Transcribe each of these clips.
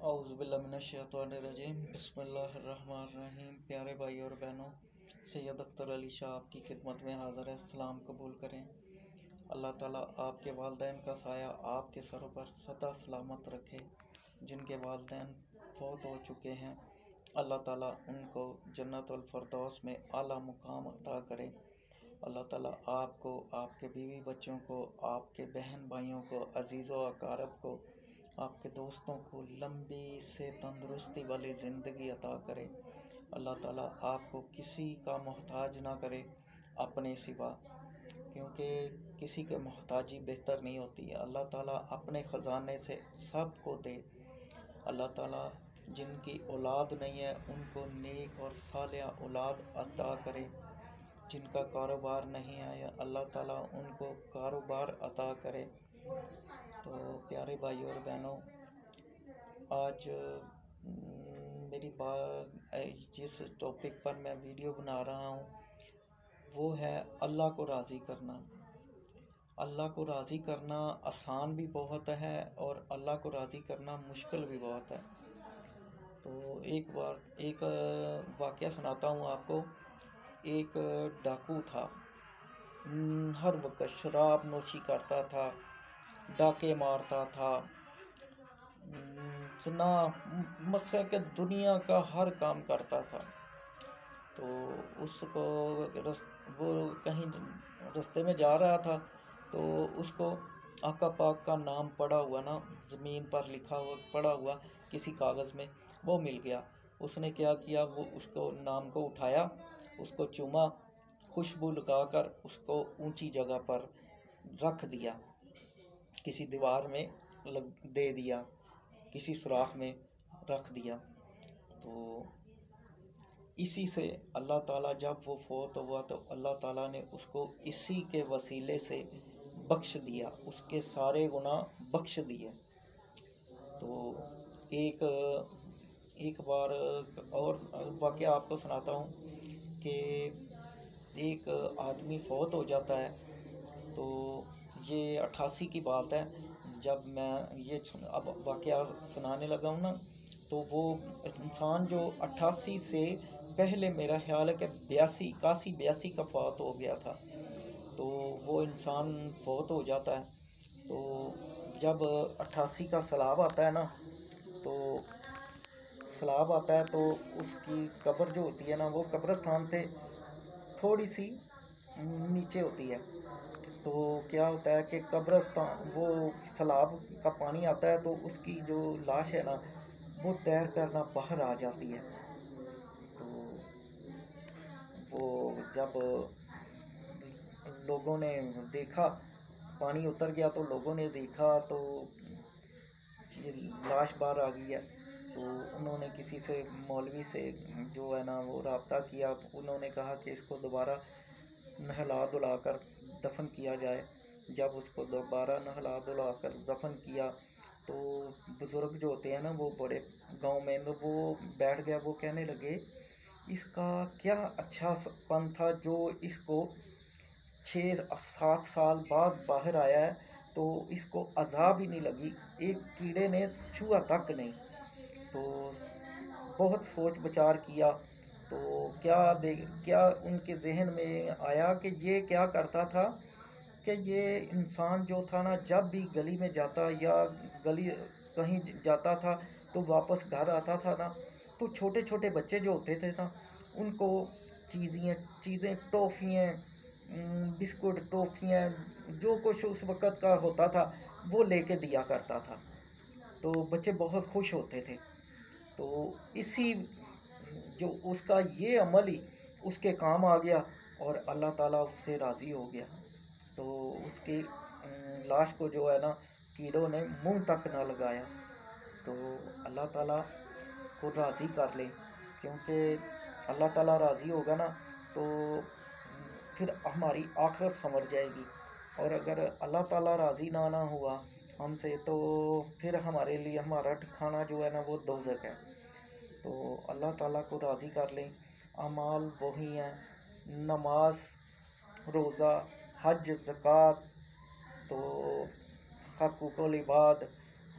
औज़ुबिल्लाहिमिनश्शैतानिर्रजीम बिस्मिल्लाहिर्रहमानिर्रहीम। प्यारे भाई और बहनों, सैयद अख्तर अली शाह आपकी खिदमत में हाज़िर है। सलाम कबूल करें। अल्लाह ताला आपके वालिदैन का साया आपके सरों पर सदा सलामत रखे। जिनके वालिदैन फौत हो चुके हैं, अल्लाह ताला उनको जन्नतुल फ़िरदौस में आला मुकाम अता करे। अल्लाह ताला आपको, आपके बीवी बच्चों को, आपके बहन भाइयों को, अजीज़ व अकारब को, आपके दोस्तों को लंबी से तंदुरुस्ती वाली ज़िंदगी अता करे। अल्लाह ताला आपको किसी का मोहताज ना करे अपने सिवा, क्योंकि किसी के मोहताजी बेहतर नहीं होती है। अल्लाह ताला अपने ख़जाने से सबको दे। अल्लाह ताला जिनकी औलाद नहीं है उनको नेक और सालिह औलाद अता करे। जिनका कारोबार नहीं आया, अल्लाह ताला उनको कारोबार अता करे। तो प्यारे भाई और बहनों, आज मेरी बात जिस टॉपिक पर मैं वीडियो बना रहा हूँ वो है अल्लाह को राज़ी करना। अल्लाह को राज़ी करना आसान भी बहुत है और अल्लाह को राज़ी करना मुश्किल भी बहुत है। तो एक वाक़या सुनाता हूँ आपको। एक डाकू था, हर वक्त शराब नोशी करता था, डाके मारता था, जना मसला के दुनिया का हर काम करता था। तो उसको वो कहीं रास्ते में जा रहा था तो उसको आका पाक का नाम पड़ा हुआ ना, ज़मीन पर लिखा हुआ पड़ा हुआ किसी कागज़ में वो मिल गया। उसने क्या किया, वो उसको नाम को उठाया, उसको चूमा, खुशबू लगाकर उसको ऊंची जगह पर रख दिया, किसी दीवार में दे दिया, किसी सुराख में रख दिया। तो इसी से अल्लाह ताला जब वो फौत हुआ तो अल्लाह ताला ने उसको इसी के वसीले से बख्श दिया, उसके सारे गुनाह बख्श दिए। तो एक बार और वाक़या आपको सुनाता हूँ कि एक आदमी फौत हो जाता है। तो ये 88 की बात है। जब मैं ये अब वाक़या सुनाने लगा हूँ ना, तो वो इंसान जो 88 से पहले मेरा ख्याल है कि 82 का फौत हो गया था। तो वो इंसान फौत हो जाता है। तो जब 88 का सलाब आता है ना, तो सलाब आता है तो उसकी कब्र जो होती है ना, वो कब्रस्तान से थोड़ी सी नीचे होती है। तो क्या होता है कि कब्रस्तान, वो सलाब का पानी आता है तो उसकी जो लाश है ना, वो तैर करना बाहर आ जाती है। तो वो जब लोगों ने देखा, पानी उतर गया तो लोगों ने देखा तो लाश बाहर आ गई है। तो उन्होंने किसी से, मौलवी से जो है ना, वो रब्ता किया। उन्होंने कहा कि इसको दोबारा नहला धुला कर दफन किया जाए। जब उसको दोबारा नहला धुला कर दफन किया तो बुज़ुर्ग जो होते हैं ना, वो बड़े गांव में, तो वो बैठ गया। वो कहने लगे, इसका क्या अच्छा पन था जो इसको 6-7 साल बाद बाहर आया है तो इसको अज़ाब ही नहीं लगी, एक कीड़े ने छुआ तक नहीं। तो बहुत सोच विचार किया तो क्या उनके जहन में आया कि ये क्या करता था कि ये इंसान जो था ना, जब भी गली में जाता या गली कहीं जाता था तो वापस घर आता था ना, तो छोटे छोटे बच्चे जो होते थे ना, उनको चीज़ें टॉफ़ियाँ, बिस्कुट, टॉफ़ियाँ, जो कुछ उस वक़्त का होता था वो लेके दिया करता था। तो बच्चे बहुत खुश होते थे। तो इसी जो उसका ये अमल ही उसके काम आ गया और अल्लाह ताला उससे राज़ी हो गया। तो उसकी लाश को जो है ना, कीड़ों ने मुंह तक ना लगाया। तो अल्लाह ताला को राज़ी कर ले, क्योंकि अल्लाह ताला राज़ी होगा ना तो फिर हमारी आखिरत संवर जाएगी। और अगर अल्लाह ताला राज़ी ना हुआ हमसे तो फिर हमारे लिए हमारा ठिकाना जो है ना, वो दोज़ख है। तो अल्लाह ताला को राज़ी कर लें। अमाल वही हैं, नमाज, रोज़ा, हज, ज़कात, तो हक़ूक़ुल इबाद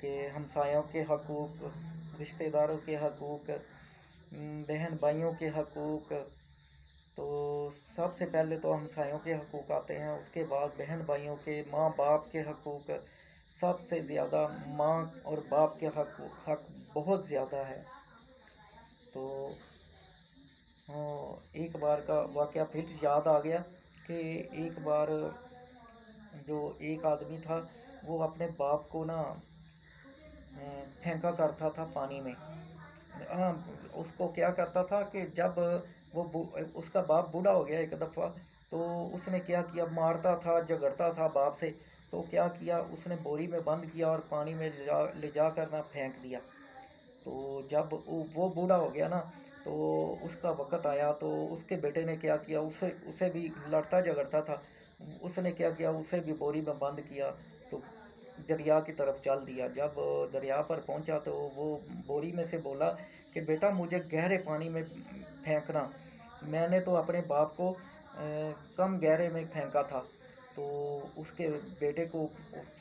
के, हमसायों के हकूक़, रिश्तेदारों के हकूक़, बहन भाइयों के हकूक़। तो सबसे पहले तो हमसायों के हकूक़ आते हैं, उसके बाद बहन भाइयों के, माँ बाप के हकूक़। सबसे ज़्यादा माँ और बाप के हक बहुत ज़्यादा है। तो एक बार का वाक़या फिर याद आ गया कि एक बार जो एक आदमी था वो अपने बाप को ना फेंका करता था पानी में। हाँ, उसको क्या करता था कि जब उसका बाप बूढ़ा हो गया एक दफ़ा, तो उसने क्या किया, मारता था, झगड़ता था बाप से। तो क्या किया, उसने बोरी में बंद किया और पानी में ले जा कर ना फेंक दिया। तो जब वो बूढ़ा हो गया ना, तो उसका वक़्त आया, तो उसके बेटे ने क्या किया, उसे भी लड़ता झगड़ता था, उसने क्या किया, उसे भी बोरी में बंद किया, तो दरिया की तरफ चल दिया। जब दरिया पर पहुंचा तो वो बोरी में से बोला कि बेटा मुझे गहरे पानी में फेंकना, मैंने तो अपने बाप को कम गहरे में फेंका था। तो उसके बेटे को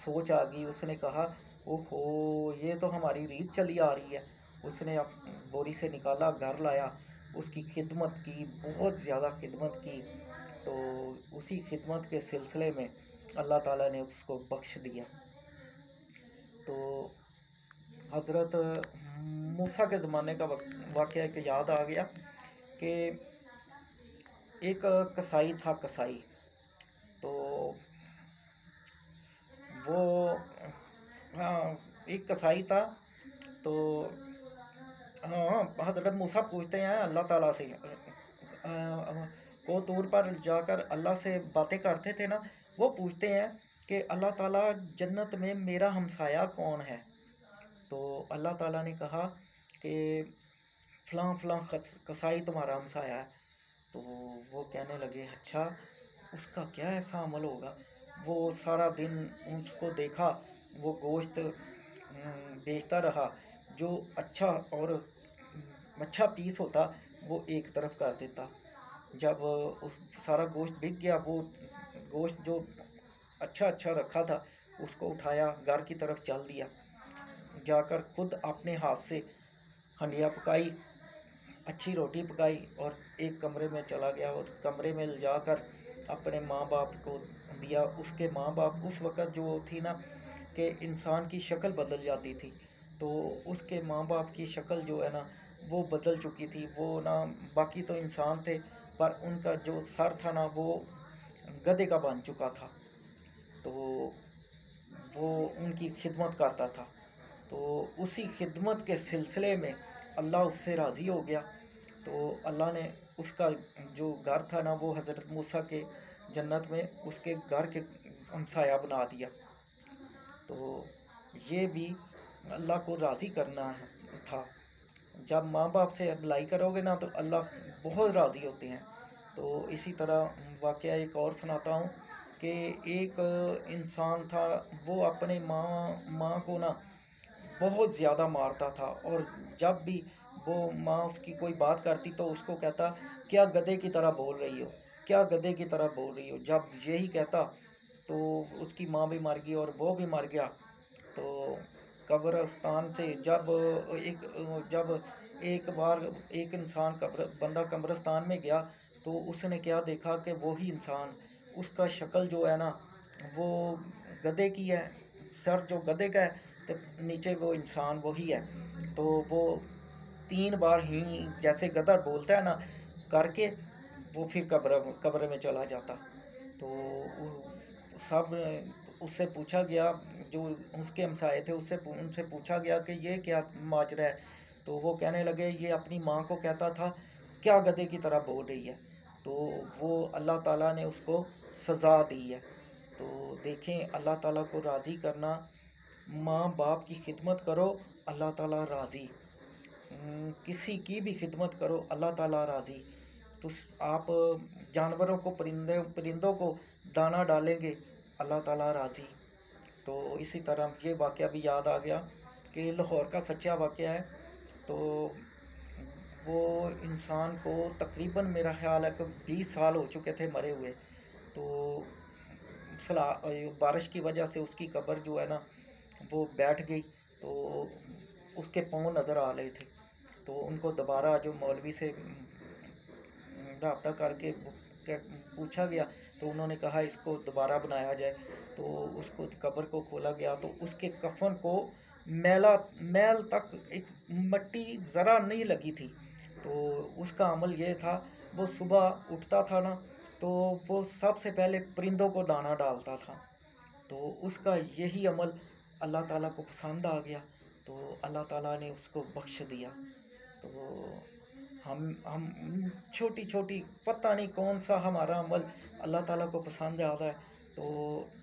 सोच आ गई, उसने कहा ओहो, ये तो हमारी रीत चली आ रही है। उसने अब बोरी से निकाला, घर लाया, उसकी खिदमत की, बहुत ज़्यादा खिदमत की। तो उसी खिदमत के सिलसिले में अल्लाह ताला ने उसको बख्श दिया। तो हज़रत मूसा के ज़माने का वाक़या एक याद आ गया कि एक कसाई था, कसाई। तो वो हाँ, एक कसाई था। तो हाँ, हज़रत मूसा पूछते हैं अल्लाह ताला से, को तौर पर जाकर अल्लाह से बातें करते थे ना, वो पूछते हैं कि अल्लाह ताला जन्नत में मेरा हमसाया कौन है। तो अल्लाह ताला ने कहा कि फ़लाँ फ़लाँ कसाई तुम्हारा हमसाया है। तो वो कहने लगे अच्छा, उसका क्या ऐसा अमल होगा। वो सारा दिन उसको देखा, वो गोश्त बेचता रहा, जो अच्छा और अच्छा पीस होता वो एक तरफ कर देता। जब उस सारा गोश्त बिक गया, वो गोश्त जो अच्छा रखा था उसको उठाया, घर की तरफ चल दिया, जाकर खुद अपने हाथ से हंडिया पकाई, अच्छी रोटी पकाई और एक कमरे में चला गया। और कमरे में ले जाकर अपने माँ बाप को दिया। उसके माँ बाप उस वक़्त जो थी ना कि इंसान की शक्ल बदल जाती थी, तो उसके माँ बाप की शक्ल जो है ना वो बदल चुकी थी। वो ना बाकी तो इंसान थे, पर उनका जो सर था ना वो गधे का बन चुका था। तो वो उनकी खिदमत करता था। तो उसी खिदमत के सिलसिले में अल्लाह उससे राज़ी हो गया। तो अल्लाह ने उसका जो घर था ना वो हज़रत मूसा के जन्नत में उसके घर के हमसाया बना दिया। तो ये भी अल्लाह को राज़ी करना था। जब माँ बाप से भलाई करोगे ना तो अल्लाह बहुत राज़ी होते हैं। तो इसी तरह वाक़या एक और सुनाता हूँ कि एक इंसान था, वो अपने माँ को ना बहुत ज़्यादा मारता था। और जब भी वो माँ उसकी कोई बात करती तो उसको कहता क्या गधे की तरह बोल रही हो, क्या गधे की तरह बोल रही हो। जब यही कहता तो उसकी माँ भी मर गई और वो भी मर गया। तो कब्रिस्तान से जब एक बार एक इंसान बंदा कब्रिस्तान में गया, तो उसने क्या देखा कि वही इंसान, उसका शक्ल जो है ना वो गधे की है, सर जो गधे का है, तो नीचे वो इंसान वही है। तो वो 3 बार ही जैसे गधा बोलता है ना करके वो फिर कब्र में चला जाता। तो सब उससे पूछा गया, जो उसके हमसाए थे उनसे पूछा गया कि ये क्या माजरा है। तो वो कहने लगे ये अपनी माँ को कहता था क्या गधे की तरह बोल रही है। तो वो अल्लाह ताला ने उसको सज़ा दी है। तो देखें, अल्लाह ताला को राज़ी करना, माँ बाप की खिदमत करो, अल्लाह ताला राज़ी। किसी की भी खिदमत करो, अल्लाह ताला राज़ी। तो आप जानवरों को, परिंदों को दाना डालेंगे, अल्लाह ताला राज़ी। तो इसी तरह ये वाक़या भी याद आ गया कि लाहौर का सच्चा वाक़या है। तो वो इंसान को तकरीबन मेरा ख़्याल है कि 20 साल हो चुके थे मरे हुए। तो बारिश की वजह से उसकी कब्र जो है ना वो बैठ गई। तो اس کے پاؤں نظر آ رہے تھے، تو ان کو دوبارہ جو مولوی سے رابطہ کر کے پوچھا گیا تو انہوں نے کہا اس کو دوبارہ بنایا جائے، تو اس کو قبر کو کھولا گیا تو اس کے کفن کو میل تک ایک مٹی ذرا نہیں لگی تھی۔ تو اس کا عمل یہ تھا، وہ صبح اٹھتا تھا نا تو وہ سب سے پہلے پرندوں کو دانہ ڈالتا تھا، تو اس کا یہی عمل اللہ تعالیٰ کو پسند آ گیا، تو اللہ تعالیٰ نے اس کو بخش دیا۔ تو ہم چھوٹی چھوٹی پتہ نہیں کون سا ہمارا عمل اللہ تعالیٰ کو پسند آتا ہے، تو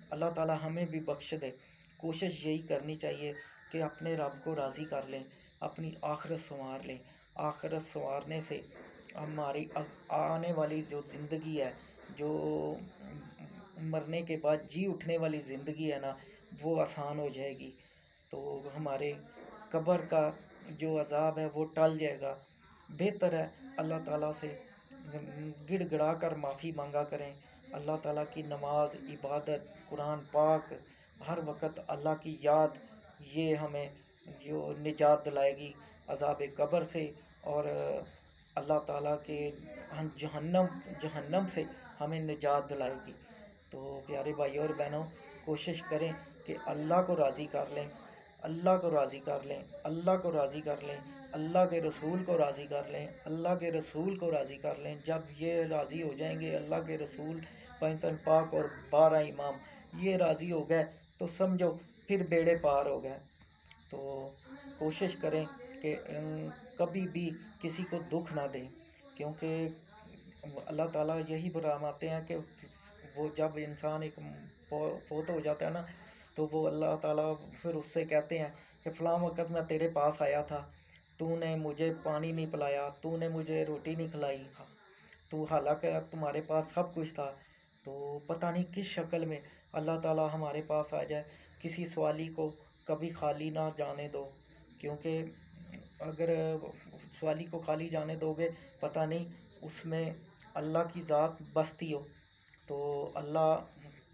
اللہ تعالیٰ ہمیں بھی بخش دے۔ کوشش یہی کرنی چاہیے کہ اپنے رب کو راضی کر لیں، اپنی آخرت سنوار لیں۔ آخرت سنوارنے سے ہماری آنے والی جو زندگی ہے، جو مرنے کے بعد جی اٹھنے والی زندگی ہے نا، وہ آسان ہو جائے گی، تو ہمارے قبر کا جو عذاب ہے وہ ٹل جائے گا۔ بہتر ہے اللہ تعالیٰ سے گڑ گڑا کر معافی مانگا کریں، اللہ تعالیٰ کی نماز، عبادت، قرآن پاک، ہر وقت اللہ کی یاد، یہ ہمیں جو نجات دلائے گی عذاب قبر سے، اور اللہ تعالیٰ کے جہنم سے ہمیں نجات دلائے گی۔ تو پیارے بھائیوں اور بہنوں، کوشش کریں کہ اللہ کو راضی کر لیں، اللہ کو راضی کر لیں، اللہ کو راضی کر لیں، اللہ کے رسول کو راضی کر لیں، اللہ کے رسول کو راضی کر لیں۔ جب یہ راضی ہو جائیں گے، اللہ کے رسول، پنجتن پاک اور 12 امام یہ راضی ہو گئے تو سمجھو پھر بیڑے پار ہو گئے۔ تو کوشش کریں کہ کبھی بھی کسی کو دکھ نہ دیں، کیونکہ اللہ تعالیٰ یہی فرماتے ہیں کہ وہ جب انسان ایک فوت ہو جاتا ہے نا، تو وہ اللہ تعالیٰ پھر اس سے کہتے ہیں کہ فلاں وقت میں تیرے پاس آیا تھا، تو نے مجھے پانی نہیں پلایا، تو نے مجھے روٹی نہیں کھلائی، تو حالانکہ تمہارے پاس سب کچھ تھا۔ تو پتہ نہیں کس شکل میں اللہ تعالیٰ ہمارے پاس آ جائے۔ کسی سوالی کو کبھی خالی نہ جانے دو، کیونکہ اگر سوالی کو خالی جانے دو گے، پتہ نہیں اس میں اللہ کی ذات بستی ہو، تو اللہ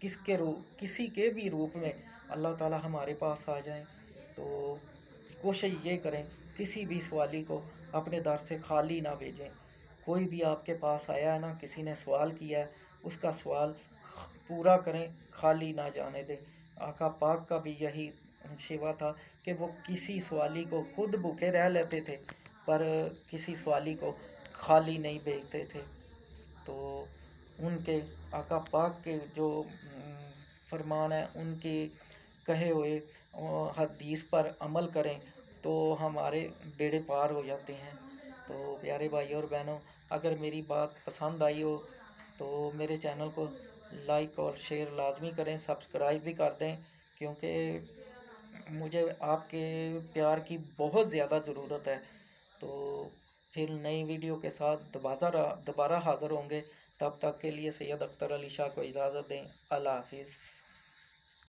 کسی کے بھی روپ میں اللہ تعالیٰ ہمارے پاس آ جائیں۔ تو کوشش یہ کریں کسی بھی سوالی کو اپنے در سے خالی نہ بھیجیں۔ کوئی بھی آپ کے پاس آیا ہے نا، کسی نے سوال کیا ہے، اس کا سوال پورا کریں، خالی نہ جانے دیں۔ آقا پاک کا بھی یہی شیوا تھا کہ وہ کسی سوالی کو خود بھوکے رہ لیتے تھے، پر کسی سوالی کو خالی نہیں بھیجتے تھے۔ تو ان کے آقا پاک کے جو فرمان ہیں، ان کے کہے ہوئے حدیث پر عمل کریں تو ہمارے بیڑے پار ہو جاتے ہیں۔ تو پیارے بھائی اور بہنوں، اگر میری بات پسند آئی ہو تو میرے چینل کو لائک اور شیئر لازمی کریں، سبسکرائب بھی کر دیں، کیونکہ مجھے آپ کے پیار کی بہت زیادہ ضرورت ہے۔ تو پھر نئی ویڈیو کے ساتھ دوبارہ حاضر ہوں گے، تب تک کے لیے سید اختر علی شاہ کو اجازت دیں۔ اللہ حافظ۔